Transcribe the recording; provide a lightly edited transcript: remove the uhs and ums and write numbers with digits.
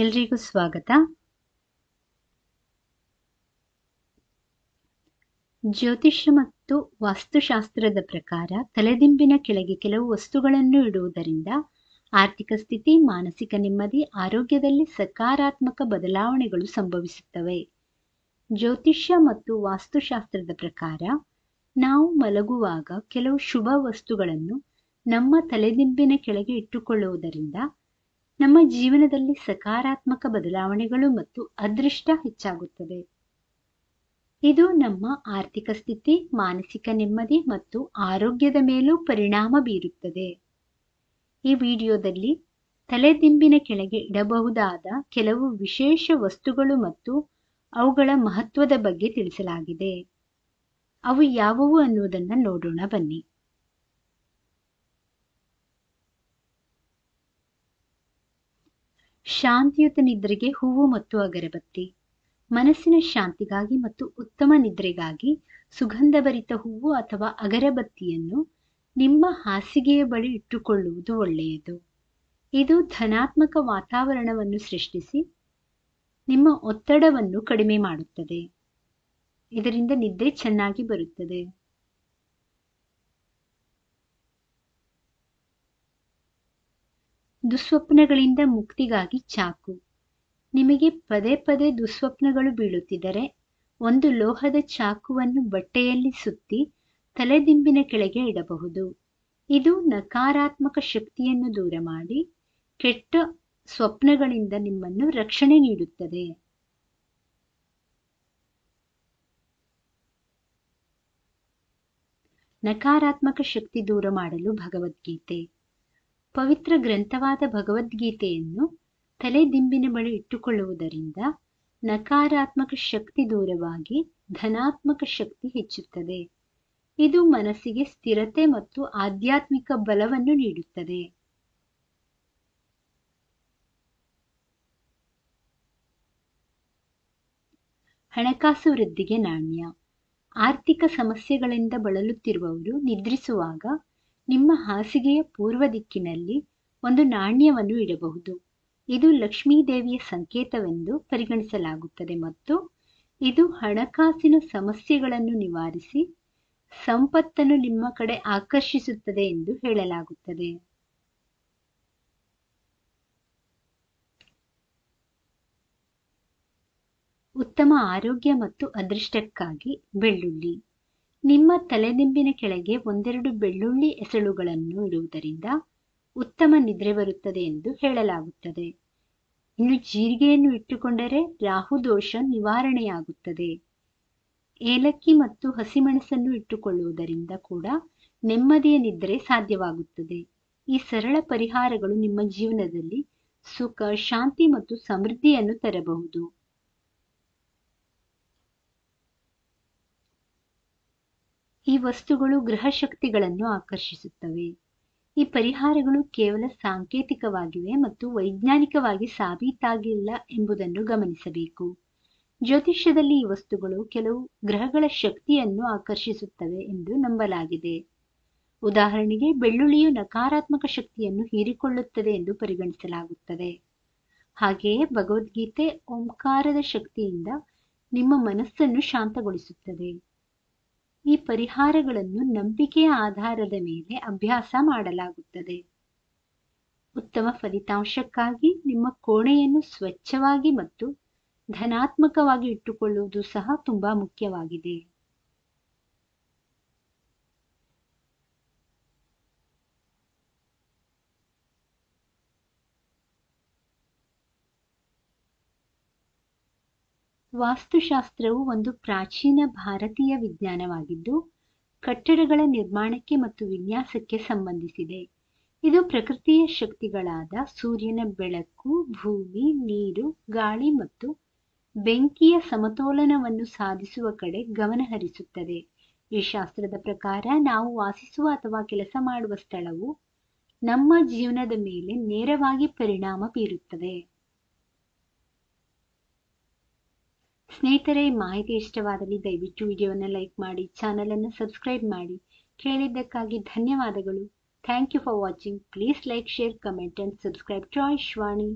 ಎಲ್ರಿಗೂ ಸ್ವಾಗತ. ಜ್ಯೋತಿಷ್ಯ ಮತ್ತು ವಾಸ್ತುಶಾಸ್ತ್ರದ ಪ್ರಕಾರ ತಲೆದಿಂಬಿನ ಕೆಳಗೆ ಕೆಲವು ವಸ್ತುಗಳನ್ನು ಇಡುವುದರಿಂದ ಆರ್ಥಿಕ ಸ್ಥಿತಿ, ಮಾನಸಿಕ ನೆಮ್ಮದಿ, ಆರೋಗ್ಯದಲ್ಲಿ ಸಕಾರಾತ್ಮಕ ಬದಲಾವಣೆಗಳು ಸಂಭವಿಸುತ್ತವೆ. ಜ್ಯೋತಿಷ್ಯ ಮತ್ತು ವಾಸ್ತುಶಾಸ್ತ್ರದ ಪ್ರಕಾರ ನಾವು ಮಲಗುವಾಗ ಕೆಲವು ಶುಭ ವಸ್ತುಗಳನ್ನು ನಮ್ಮ ತಲೆದಿಂಬಿನ ಕೆಳಗೆ ಇಟ್ಟುಕೊಳ್ಳುವುದರಿಂದ ನಮ್ಮ ಜೀವನದಲ್ಲಿ ಸಕಾರಾತ್ಮಕ ಬದಲಾವಣೆಗಳು ಮತ್ತು ಅದೃಷ್ಟ ಹೆಚ್ಚಾಗುತ್ತದೆ. ಇದು ನಮ್ಮ ಆರ್ಥಿಕ ಸ್ಥಿತಿ, ಮಾನಸಿಕ ನೆಮ್ಮದಿ ಮತ್ತು ಆರೋಗ್ಯದ ಮೇಲೂ ಪರಿಣಾಮ ಬೀರುತ್ತದೆ. ಈ ವಿಡಿಯೋದಲ್ಲಿ ತಲೆದಿಂಬಿನ ಕೆಳಗೆ ಇಡಬಹುದಾದ ಕೆಲವು ವಿಶೇಷ ವಸ್ತುಗಳು ಮತ್ತು ಅವುಗಳ ಮಹತ್ವದ ಬಗ್ಗೆ ತಿಳಿಸಲಾಗಿದೆ. ಅವು ಯಾವುವು ಅನ್ನುವುದನ್ನು ನೋಡೋಣ ಬನ್ನಿ. ಶಾಂತಿಯುತ ನಿದ್ರೆಗೆ ಹೂವು ಮತ್ತು ಅಗರಬತ್ತಿ. ಮನಸ್ಸಿನ ಶಾಂತಿಗಾಗಿ ಮತ್ತು ಉತ್ತಮ ನಿದ್ರೆಗಾಗಿ ಸುಗಂಧಭರಿತ ಹೂವು ಅಥವಾ ಅಗರಬತ್ತಿಯನ್ನು ನಿಮ್ಮ ಹಾಸಿಗೆಯ ಬಳಿ ಇಟ್ಟುಕೊಳ್ಳುವುದು ಒಳ್ಳೆಯದು. ಇದು ಧನಾತ್ಮಕ ವಾತಾವರಣವನ್ನು ಸೃಷ್ಟಿಸಿ ನಿಮ್ಮ ಒತ್ತಡವನ್ನು ಕಡಿಮೆ ಮಾಡುತ್ತದೆ. ಇದರಿಂದ ನಿದ್ದೆ ಚೆನ್ನಾಗಿ ಬರುತ್ತದೆ. ದುಸ್ವಪ್ನಗಳಿಂದ ಮುಕ್ತಿಗಾಗಿ ಚಾಕು. ನಿಮಗೆ ಪದೇ ಪದೇ ದುಸ್ವಪ್ನಗಳು ಬೀಳುತ್ತಿದ್ದರೆ ಒಂದು ಲೋಹದ ಚಾಕುವನ್ನು ಬಟ್ಟೆಯಲ್ಲಿ ಸುತ್ತಿ ತಲೆದಿಂಬಿನ ಕೆಳಗೆ ಇಡಬಹುದು. ಇದು ನಕಾರಾತ್ಮಕ ಶಕ್ತಿಯನ್ನು ದೂರ ಮಾಡಿ ಕೆಟ್ಟ ಸ್ವಪ್ನಗಳಿಂದ ನಿಮ್ಮನ್ನು ರಕ್ಷಣೆ ನೀಡುತ್ತದೆ. ನಕಾರಾತ್ಮಕ ಶಕ್ತಿ ದೂರ ಮಾಡಲು ಭಗವದ್ಗೀತೆ. ಪವಿತ್ರ ಗ್ರಂಥವಾದ ಭಗವದ್ಗೀತೆಯನ್ನು ತಲೆದಿಂಬಿನ ಬಳಿ ಇಟ್ಟುಕೊಳ್ಳುವುದರಿಂದ ನಕಾರಾತ್ಮಕ ಶಕ್ತಿ ದೂರವಾಗಿ ಧನಾತ್ಮಕ ಶಕ್ತಿ ಹೆಚ್ಚುತ್ತದೆ. ಇದು ಮನಸ್ಸಿಗೆ ಸ್ಥಿರತೆ ಮತ್ತು ಆಧ್ಯಾತ್ಮಿಕ ಬಲವನ್ನು ನೀಡುತ್ತದೆ. ಹಣಕಾಸು ವೃದ್ಧಿಗೆ ನಾಣ್ಯ. ಆರ್ಥಿಕ ಸಮಸ್ಯೆಗಳಿಂದ ಬಳಲುತ್ತಿರುವವರು ನಿದ್ರಿಸುವಾಗ ನಿಮ್ಮ ಹಾಸಿಗೆಯ ಪೂರ್ವ ದಿಕ್ಕಿನಲ್ಲಿ ಒಂದು ನಾಣ್ಯವನ್ನು ಇಡಬಹುದು. ಇದು ಲಕ್ಷ್ಮೀದೇವಿಯ ಸಂಕೇತವೆಂದು ಪರಿಗಣಿಸಲಾಗುತ್ತದೆ ಮತ್ತು ಇದು ಹಣಕಾಸಿನ ಸಮಸ್ಯೆಗಳನ್ನು ನಿವಾರಿಸಿ ಸಂಪತ್ತನ್ನು ನಿಮ್ಮ ಕಡೆ ಆಕರ್ಷಿಸುತ್ತದೆ ಎಂದು ಹೇಳಲಾಗುತ್ತದೆ. ಉತ್ತಮ ಆರೋಗ್ಯ ಮತ್ತು ಅದೃಷ್ಟಕ್ಕಾಗಿ ಬೆಳ್ಳುಳ್ಳಿ. ನಿಮ್ಮ ತಲೆದಿಂಬಿನ ಕೆಳಗೆ ಒಂದೆರಡು ಬೆಳ್ಳುಳ್ಳಿ ಎಸಳುಗಳನ್ನು ಇಡುವುದರಿಂದ ಉತ್ತಮ ನಿದ್ರೆ ಬರುತ್ತದೆ ಎಂದು ಹೇಳಲಾಗುತ್ತದೆ. ಇನ್ನು ಜೀರಿಗೆಯನ್ನು ಇಟ್ಟುಕೊಂಡರೆ ರಾಹು ದೋಷ ನಿವಾರಣೆಯಾಗುತ್ತದೆ. ಏಲಕ್ಕಿ ಮತ್ತು ಹಸಿಮೆಣಸನ್ನು ಇಟ್ಟುಕೊಳ್ಳುವುದರಿಂದ ಕೂಡ ನೆಮ್ಮದಿಯ ನಿದ್ರೆ ಸಾಧ್ಯವಾಗುತ್ತದೆ. ಈ ಸರಳ ಪರಿಹಾರಗಳು ನಿಮ್ಮ ಜೀವನದಲ್ಲಿ ಸುಖ, ಶಾಂತಿ ಮತ್ತು ಸಮೃದ್ಧಿಯನ್ನು ತರಬಹುದು. ಈ ವಸ್ತುಗಳು ಗ್ರಹ ಶಕ್ತಿಗಳನ್ನು ಆಕರ್ಷಿಸುತ್ತವೆ. ಈ ಪರಿಹಾರಗಳು ಕೇವಲ ಸಾಂಕೇತಿಕವಾಗಿವೆ ಮತ್ತು ವೈಜ್ಞಾನಿಕವಾಗಿ ಸಾಬೀತಾಗಿಲ್ಲ ಎಂಬುದನ್ನು ಗಮನಿಸಬೇಕು. ಜ್ಯೋತಿಷ್ಯದಲ್ಲಿ ಈ ವಸ್ತುಗಳು ಕೆಲವು ಗ್ರಹಗಳ ಶಕ್ತಿಯನ್ನು ಆಕರ್ಷಿಸುತ್ತವೆ ಎಂದು ನಂಬಲಾಗಿದೆ. ಉದಾಹರಣೆಗೆ, ಬೆಳ್ಳುಳ್ಳಿಯು ನಕಾರಾತ್ಮಕ ಶಕ್ತಿಯನ್ನು ಹೀರಿಕೊಳ್ಳುತ್ತದೆ ಎಂದು ಪರಿಗಣಿಸಲಾಗುತ್ತದೆ. ಹಾಗೆಯೇ ಭಗವದ್ಗೀತೆ ಓಂಕಾರದ ಶಕ್ತಿಯಿಂದ ನಿಮ್ಮ ಮನಸ್ಸನ್ನು ಶಾಂತಗೊಳಿಸುತ್ತದೆ. ಈ ಪರಿಹಾರಗಳನ್ನು ನಂಬಿಕೆಯ ಆಧಾರದ ಮೇಲೆ ಅಭ್ಯಾಸ ಮಾಡಲಾಗುತ್ತದೆ. ಉತ್ತಮ ಫಲಿತಾಂಶಕ್ಕಾಗಿ ನಿಮ್ಮ ಕೋಣೆಯನ್ನು ಸ್ವಚ್ಛವಾಗಿ ಮತ್ತು ಧನಾತ್ಮಕವಾಗಿ ಇಟ್ಟುಕೊಳ್ಳುವುದು ಸಹ ತುಂಬಾ ಮುಖ್ಯವಾಗಿದೆ. ವಾಸ್ತುಶಾಸ್ತ್ರವು ಒಂದು ಪ್ರಾಚೀನ ಭಾರತೀಯ ವಿಜ್ಞಾನವಾಗಿದ್ದು ಕಟ್ಟಡಗಳ ನಿರ್ಮಾಣಕ್ಕೆ ಮತ್ತು ವಿನ್ಯಾಸಕ್ಕೆ ಸಂಬಂಧಿಸಿದೆ. ಇದು ಪ್ರಕೃತಿಯ ಶಕ್ತಿಗಳಾದ ಸೂರ್ಯನ ಬೆಳಕು, ಭೂಮಿ, ನೀರು, ಗಾಳಿ ಮತ್ತು ಬೆಂಕಿಯ ಸಮತೋಲನವನ್ನು ಸಾಧಿಸುವ ಕಡೆ ಗಮನ ಹರಿಸುತ್ತದೆ. ಈ ಶಾಸ್ತ್ರದ ಪ್ರಕಾರ ನಾವು ವಾಸಿಸುವ ಅಥವಾ ಕೆಲಸ ಮಾಡುವ ಸ್ಥಳವು ನಮ್ಮ ಜೀವನದ ಮೇಲೆ ನೇರವಾಗಿ ಪರಿಣಾಮ ಬೀರುತ್ತದೆ. ಸ್ನೇಹಿತರೆ, ಮಾಹಿತಿ ಇಷ್ಟವಾದಲ್ಲಿ ದಯವಿಟ್ಟು ವಿಡಿಯೋವನ್ನು ಲೈಕ್ ಮಾಡಿ, ಚಾನಲ್ ಅನ್ನು ಸಬ್ಸ್ಕ್ರೈಬ್ ಮಾಡಿ. ಕೇಳಿದ್ದಕ್ಕಾಗಿ ಧನ್ಯವಾದಗಳು. Thank you for watching. Please like, share, comment and subscribe to Ayushvani.